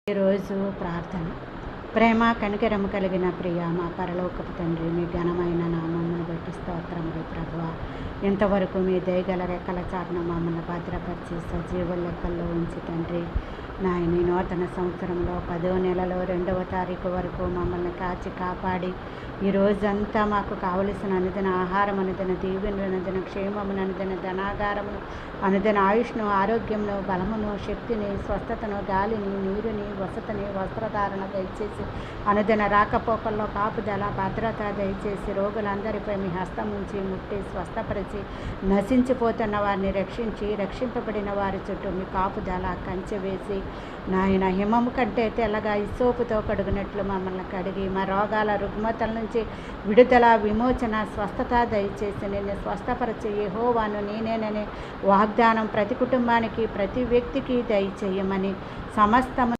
ఈరోజు ప్రార్థన. ప్రేమ కనికరము కలిగిన ప్రియ మా పరలోకపు తండ్రి, మీ ఘనమైన నామమును బట్టి స్తోత్రములు ప్రభువా. ఇంతవరకు మీ దయగల రెక్కల చాటున మమ్మల్ని భద్రపరిచి సజీవుల లెక్కల్లో ఉంచి తండ్రి నాయన ఈ నూతన సంవత్సరంలో 10వ నెలలో 2వ తారీఖు వరకు మమ్మల్ని కాచి కాపాడి ఈ రోజంతా మాకు కావలసిన అనుదిన ఆహారం, అనుదిన దీవెనలు, అనుదిన క్షేమమును, అనుదిన ధనాగారమును, అనుదిన ఆయుష్ను, ఆరోగ్యమును, బలమును, శక్తిని, స్వస్థతను, గాలిని, నీరుని, వసతిని, వస్త్రధారణ దయచేసి అనుదిన రాకపోకల్లో కాపుదల, భద్రత దయచేసి రోగులందరిపై మీ హస్తం నుంచి ముట్టి స్వస్థపరిచి నశించిపోతున్న వారిని రక్షించి రక్షింపబడిన వారి చుట్టూ మీ కాపుదల కంచె వేసి నాయన హిమము కంటే తెల్లగా ఇసోపుతో కడుగునట్లు మమ్మల్ని కడిగి మా రోగాల రుగ్మతల నుంచి విడుదల, విమోచన, స్వస్థత దయచేసి నిన్ను స్వస్థపరిచి యెహోవాను నేనేననే వాగ్దానం ప్రతి కుటుంబానికి, ప్రతి వ్యక్తికి దయచేయమని సమస్తము